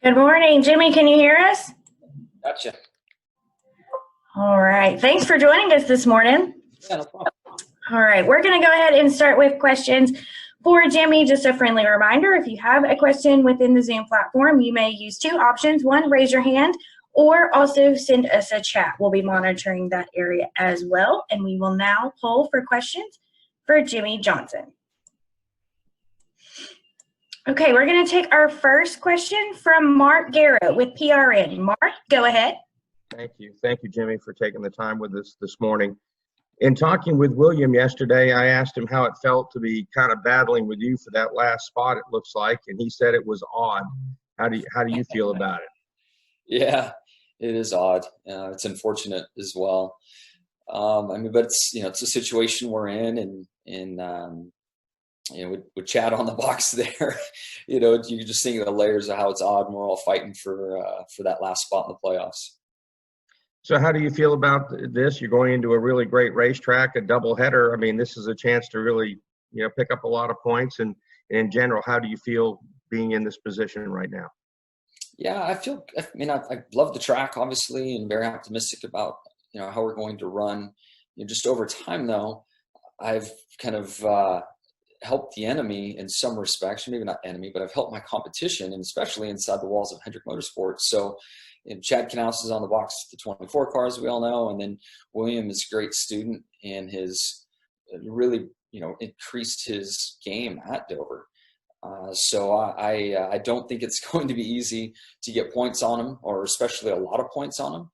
Good morning, Jimmy. Can you hear us? Gotcha. All right. Thanks for joining us this morning. Yeah, no problem. All right. We're going to go ahead and start with questions for Jimmy. Just a friendly reminder, if you have a question within the Zoom platform, you may use two options. One, raise your hand, or also send us a chat. We'll be monitoring that area as well. And we will now poll for questions for Jimmy Johnson. Okay, we're going to take our first question from Mark Garrett with PRN. Mark, go ahead. Thank you. Thank you, Jimmy, for taking the time with us this morning. In talking with William yesterday, I asked him how it felt to be kind of battling with you for that last spot, it looks like, and he said it was odd. How do you feel about it? Yeah, it is odd. It's unfortunate as well. But it's a situation we're in, and with Chad on the box there, you can just think of the layers of how it's odd, and we're all fighting for that last spot in the playoffs. So how do you feel about this? You're going into a really great racetrack, a doubleheader. I mean, this is a chance to really, pick up a lot of points. And in general, how do you feel being in this position right now? Yeah, I love the track, obviously, and very optimistic about, how we're going to run. Just over time, though, I've kind of helped the enemy in some respects, maybe not enemy, but I've helped my competition, and especially inside the walls of Hendrick Motorsports. So, Chad Knaus is on the box, the 24 cars, we all know, and then William is a great student and has really, increased his game at Dover. So I don't think it's going to be easy to get points on him, or especially a lot of points on him.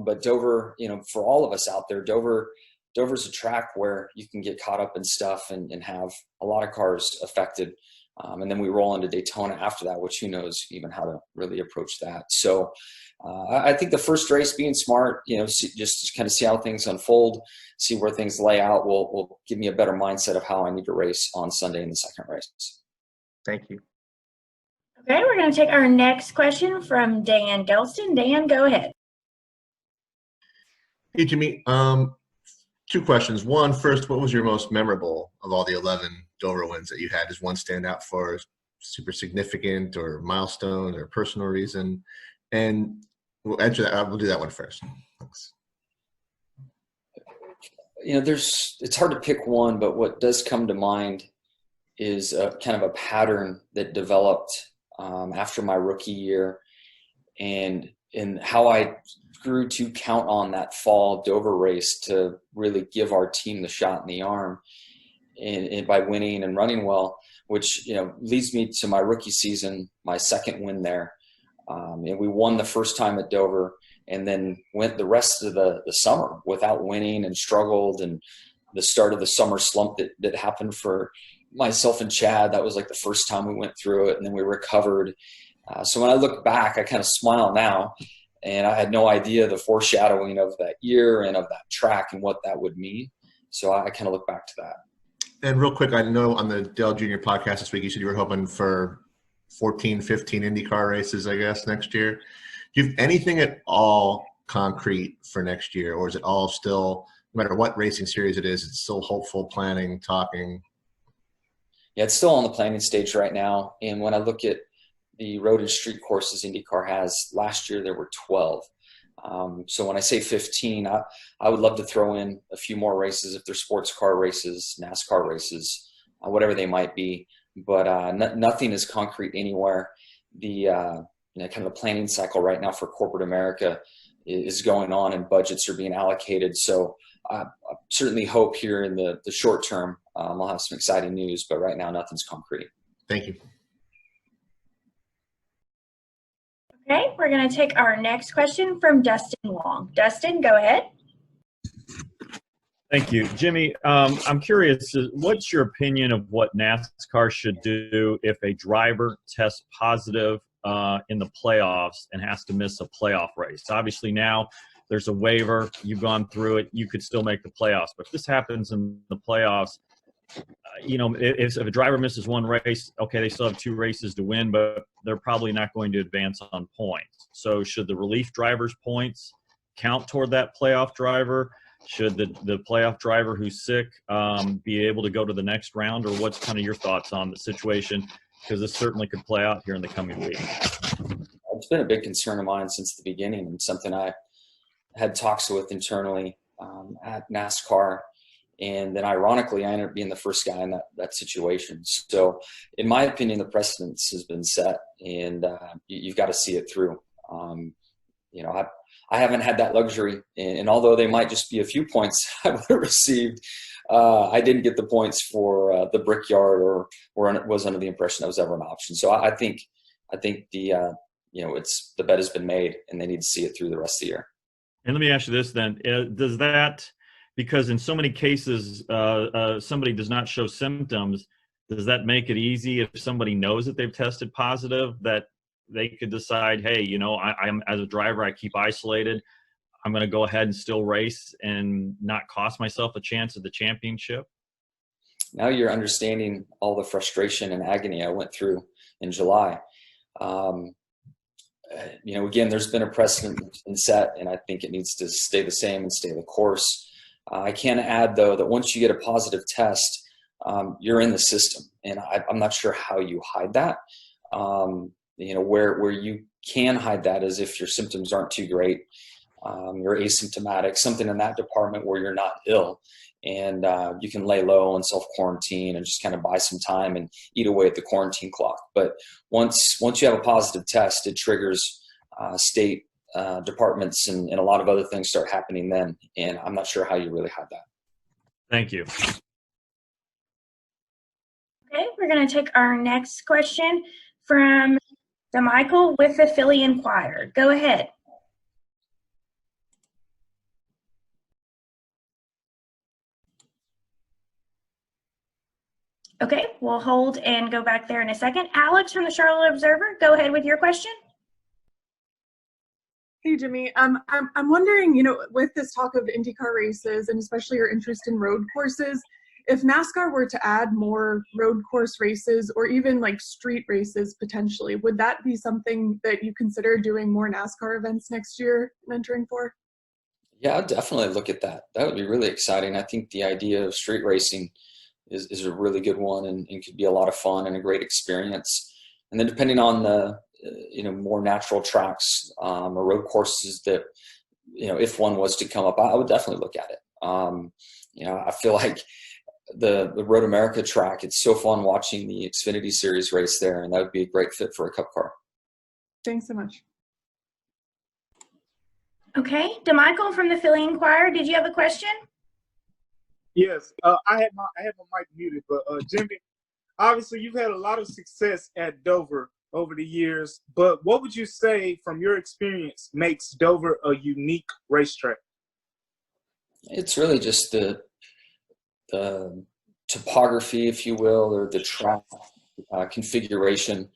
But Dover, for all of us out there, Dover's a track where you can get caught up in stuff and have a lot of cars affected. And then we roll into Daytona after that, which who knows even how to really approach that. So I think the first race, being smart, just kind of see how things unfold, see where things lay out, will give me a better mindset of how I need to race on Sunday in the second race. Thank you. Okay, we're going to take our next question from Dan Gelston. Dan, go ahead. Hey, Jimmy. Two questions. One, first, what was your most memorable of all the 11 Dover wins that you had? Does one stand out for super significant or milestone or personal reason? And we'll answer that. We'll do that one first. Thanks. It's hard to pick one, but what does come to mind is kind of a pattern that developed after my rookie year, and how I grew to count on that fall Dover race to really give our team the shot in the arm, and by winning and running well, which leads me to my rookie season, my second win there. And we won the first time at Dover, and then went the rest of the summer without winning and struggled, and the start of the summer slump that happened for myself and Chad. That was like the first time we went through it, and then we recovered. So when I look back, I kind of smile now, and I had no idea the foreshadowing of that year and of that track and what that would mean. So I kind of look back to that. And real quick, I know on the Dale Jr. podcast this week, you said you were hoping for 14, 15 IndyCar races, I guess, next year. Do you have anything at all concrete for next year, or is it all still, no matter what racing series it is, it's still hopeful, planning, talking? Yeah, it's still on the planning stage right now. And when I look at the road and street courses IndyCar has, last year there were 12. So when I say 15, I would love to throw in a few more races if they're sports car races, NASCAR races, whatever they might be. But nothing is concrete anywhere. The kind of the planning cycle right now for corporate America is going on, and budgets are being allocated. So I certainly hope here in the short term I'll have some exciting news, but right now nothing's concrete. Thank you. Okay, we're going to take our next question from Dustin Long. Dustin, go ahead. Thank you. Jimmy, I'm curious, what's your opinion of what NASCAR should do if a driver tests positive in the playoffs and has to miss a playoff race? Obviously now there's a waiver. You've gone through it. You could still make the playoffs. But if this happens in the playoffs, if a driver misses one race, okay, they still have two races to win, but they're probably not going to advance on points. So should the relief driver's points count toward that playoff driver? Should the playoff driver who's sick be able to go to the next round? Or what's kind of your thoughts on the situation? Because this certainly could play out here in the coming weeks. it's been a big concern of mine since the beginning, and something I had talks with internally at NASCAR. And then ironically, I ended up being the first guy in that situation. So in my opinion, the precedence has been set, and you've got to see it through. You know, I haven't had that luxury, and although they might just be a few points I would have received, I didn't get the points for the Brickyard, or was under the impression that was ever an option. So I think the it's the bet has been made, and they need to see it through the rest of the year. And let me ask you this then: does that, because in so many cases somebody does not show symptoms, does that make it easy if somebody knows that they've tested positive, that they could decide, hey, you know, I'm as a driver, I keep isolated, I'm going to go ahead and still race and not cost myself a chance at the championship? Now you're understanding all the frustration and agony I went through in July. You know, again, there's been a precedent set, and I think it needs to stay the same and stay the course. I can add, though, that once you get a positive test, you're in the system, and I'm not sure how you hide that. You know, where you can hide that is if your symptoms aren't too great, you're asymptomatic, something in that department where you're not ill, and you can lay low and self-quarantine and just kind of buy some time and eat away at the quarantine clock. But once you have a positive test, it triggers state departments and a lot of other things start happening then, and I'm not sure how you really hide that. Thank you. Okay, we're going to take our next question from DeMichael with the Philly Inquirer. Go ahead. Okay, we'll hold and go back there in a second. Alex from the Charlotte Observer, go ahead with your question. Hey, Jimmy. I'm wondering, you know, with this talk of IndyCar races and especially your interest in road courses, if NASCAR were to add more road course races or even like street races potentially, would that be something that you consider doing more NASCAR events next year and entering for? Yeah, I'd definitely look at that. That would be really exciting. I think the idea of street racing is a really good one, and could be a lot of fun and a great experience. And then depending on the more natural tracks or road courses that, you know, if one was to come up, I would definitely look at it. You know, I feel like the Road America track, it's so fun watching the Xfinity Series race there, and that would be a great fit for a Cup car. Thanks so much. Okay, DeMichael from the Philly Inquirer, did you have a question? Yes, I had my mic muted, but Jimmy, obviously you've had a lot of success at Dover over the years, but what would you say from your experience makes Dover a unique racetrack? It's really just the topography, if you will, or the track configuration.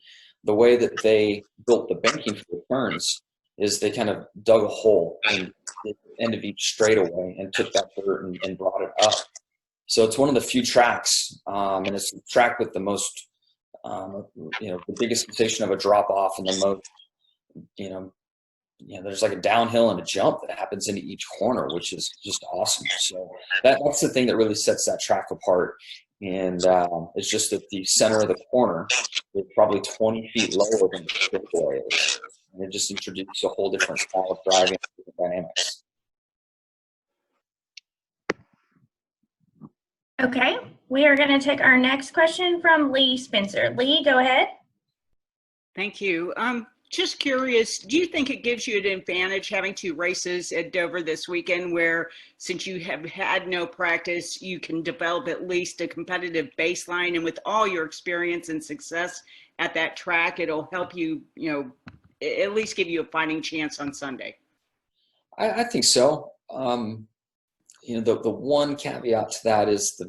The way that they built the banking for the turns is they kind of dug a hole in the end of each straightaway and took that dirt and brought it up. So it's one of the few tracks, and it's the track with the most, the biggest sensation of a drop off, and the most, there's like a downhill and a jump that happens into each corner, which is just awesome. So that's the thing that really sets that track apart. And it's just that the center of the corner is probably 20 feet lower than the straightaway is. And it just introduced a whole different style of driving dynamics. Okay, we are going to take our next question from Lee Spencer. Lee, go ahead. Thank you. Just curious, do you think it gives you an advantage having 2 races at Dover this weekend where, since you have had no practice, you can develop at least a competitive baseline, and with all your experience and success at that track, it'll help you, at least give you a fighting chance on Sunday? I think so. The one caveat to that is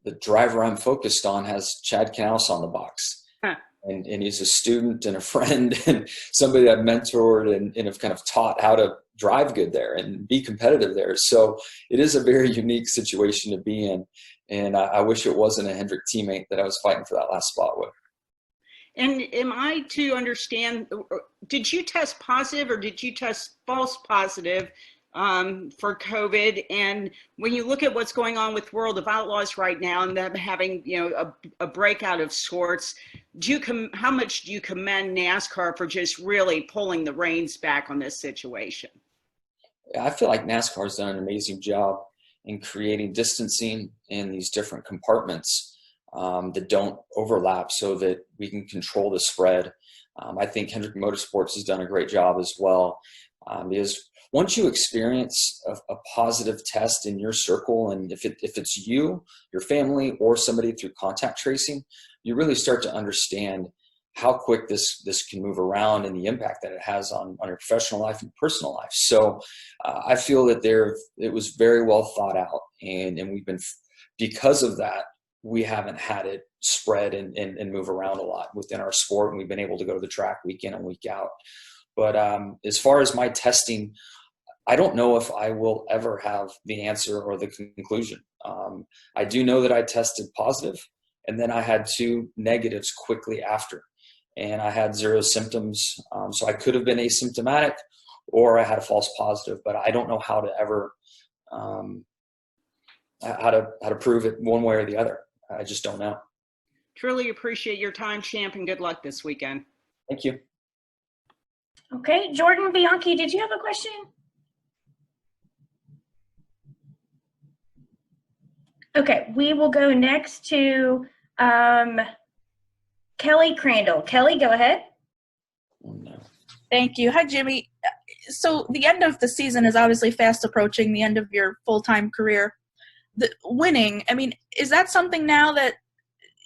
the driver I'm focused on has Chad Knaus on the box. Huh. And he's a student and a friend and somebody that I've mentored and have kind of taught how to drive good there and be competitive there. So it is a very unique situation to be in. And I wish it wasn't a Hendrick teammate that I was fighting for that last spot with. And am I to understand, did you test positive or did you test false positive for COVID. And when you look at what's going on with World of Outlaws right now and them having, a breakout of sorts, how much do you commend NASCAR for just really pulling the reins back on this situation? I feel like NASCAR's done an amazing job in creating distancing in these different compartments that don't overlap so that we can control the spread. I think Hendrick Motorsports has done a great job as well, because once you experience a positive test in your circle, and if it's you, your family, or somebody through contact tracing, you really start to understand how quick this can move around and the impact that it has on your professional life and personal life. So I feel that it was very well thought out, and we've been, because of that, we haven't had it spread and move around a lot within our sport, and we've been able to go to the track week in and week out. But as far as my testing, I don't know if I will ever have the answer or the conclusion. I do know that I tested positive, and then I had 2 negatives quickly after, and I had 0 symptoms. So I could have been asymptomatic, or I had a false positive, but I don't know how to ever, how to prove it one way or the other. I just don't know. Truly appreciate your time, champ, and good luck this weekend. Thank you. Okay, Jordan Bianchi, did you have a question? Okay, we will go next to Kelly Crandall. Kelly, go ahead. Oh, no. Thank you. Hi, Jimmy. So the end of the season is obviously fast approaching, the end of your full-time career. The winning, I mean, is that something now that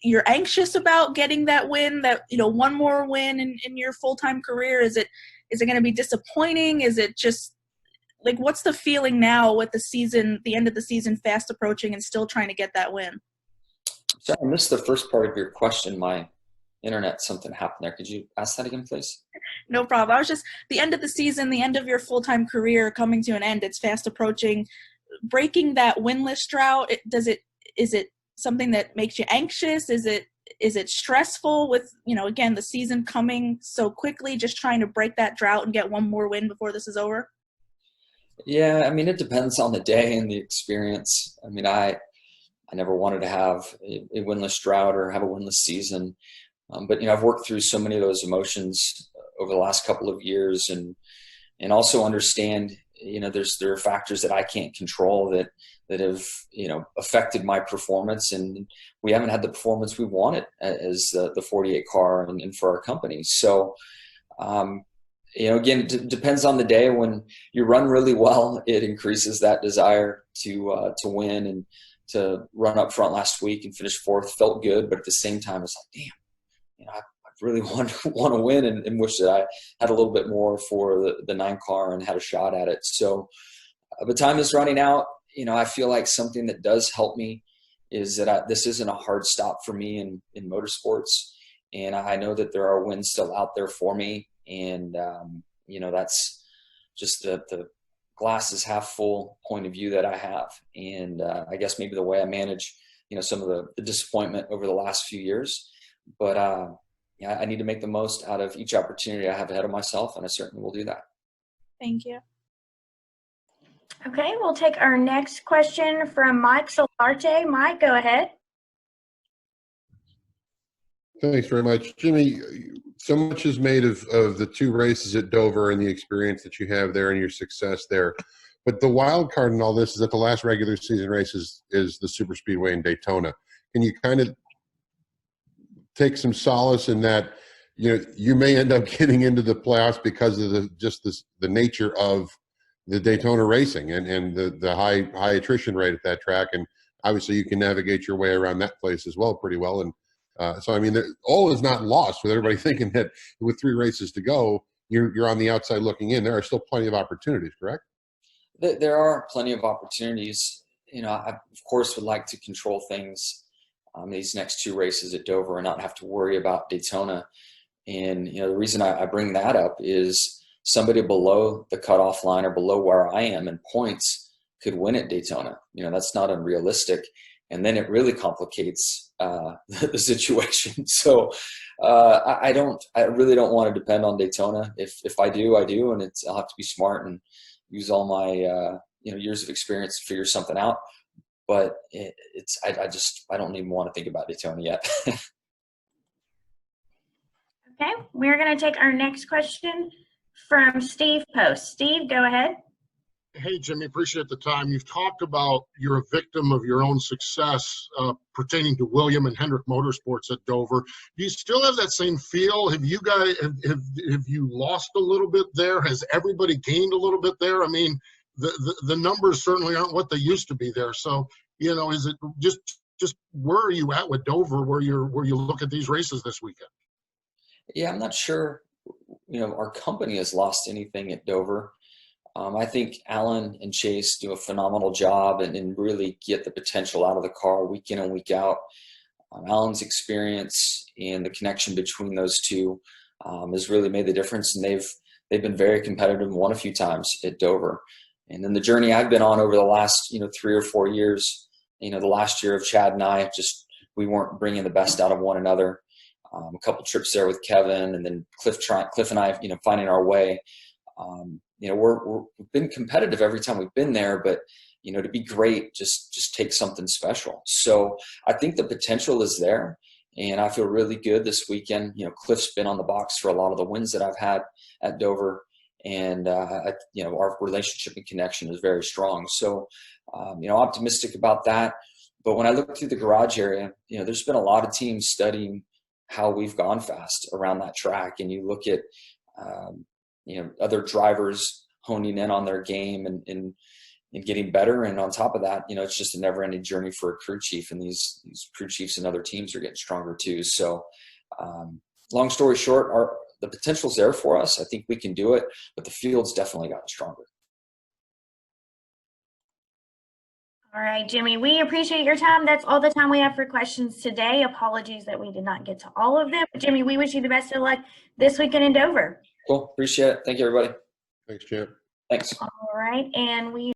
you're anxious about, getting that win, that, one more win in your full-time career? Is it going to be disappointing? Is it just, like, what's the feeling now with the end of the season fast approaching and still trying to get that win? So I missed the first part of your question. My internet, something happened there. Could you ask that again, please? No problem. I was just, the end of the season, the end of your full-time career coming to an end, it's fast approaching. Breaking that winless drought, is it something that makes you anxious? Is it stressful with, again, the season coming so quickly, just trying to break that drought and get one more win before this is over? Yeah, I mean, it depends on the day and the experience. I mean, I never wanted to have a winless drought or have a winless season. But, I've worked through so many of those emotions over the last couple of years, and also understand, there are factors that I can't control that have, affected my performance, and we haven't had the performance we wanted as the 48 car and for our company. So, again, it depends on the day. When you run really well, it increases that desire to win, and to run up front last week and finish 4th felt good. But at the same time, it's like, damn, I really want to win, and wish that I had a little bit more for the 9 car and had a shot at it. So, but time is running out. I feel like something that does help me is that this isn't a hard stop for me in motorsports. And I know that there are wins still out there for me. And, that's just the glass is half full point of view that I have. And I guess maybe the way I manage, some of the disappointment over the last few years. But I need to make the most out of each opportunity I have ahead of myself, and I certainly will do that. Thank you. Okay, we'll take our next question from Mike Solarte. Mike, go ahead. Thanks very much. Jimmy, so much is made of the 2 races at Dover and the experience that you have there and your success there. But the wild card in all this is that the last regular season race is the Super Speedway in Daytona. Can you kind of take some solace in that, you may end up getting into the playoffs because of the nature of the Daytona racing and the high attrition rate at that track, and obviously you can navigate your way around that place as well pretty well. And so I mean, all is not lost with everybody thinking that with 3 races to go, you're on the outside looking in. There are still plenty of opportunities, correct? There are plenty of opportunities. I of course would like to control things these next 2 races at Dover and not have to worry about Daytona. And, the reason I bring that up is somebody below the cutoff line or below where I am in points could win at Daytona. That's not unrealistic. And then it really complicates the situation. So I really don't want to depend on Daytona. If I do, I do, and I'll have to be smart and, use all my years of experience to figure something out. But I don't even want to think about Daytona yet. Okay, we're going to take our next question from Steve Post. Steve, go ahead. Hey, Jimmy, appreciate the time. You've talked about you're a victim of your own success pertaining to William and Hendrick Motorsports at Dover. Do you still have that same feel? Have you guys, have you lost a little bit there? Has everybody gained a little bit there? I mean, the numbers certainly aren't what they used to be there. So, is it just where are you at with Dover where you look at these races this weekend? Yeah, I'm not sure, our company has lost anything at Dover. I think Alan and Chase do a phenomenal job and really get the potential out of the car week in and week out. Alan's experience and the connection between those two has really made the difference, and they've been very competitive and won a few times at Dover. And then the journey I've been on over the last 3 or 4 years, the last year of Chad and I, we weren't bringing the best out of one another. A couple trips there with Kevin, and then Cliff and I, finding our way. We've been competitive every time we've been there, but to be great just takes something special. So I think the potential is there, and I feel really good this weekend. Cliff's been on the box for a lot of the wins that I've had at Dover, and our relationship and connection is very strong. So optimistic about that. But when I look through the garage area, there's been a lot of teams studying how we've gone fast around that track, and you look at other drivers honing in on their game and getting better. And on top of that, it's just a never ending journey for a crew chief, and these crew chiefs and other teams are getting stronger too. So long story short, the potential's there for us. I think we can do it, but the field's definitely gotten stronger. All right, Jimmy, we appreciate your time. That's all the time we have for questions today. Apologies that we did not get to all of them. But Jimmy, we wish you the best of luck this weekend in Dover. Cool. Appreciate it. Thank you, everybody. Thanks, Champ. Thanks. All right, and we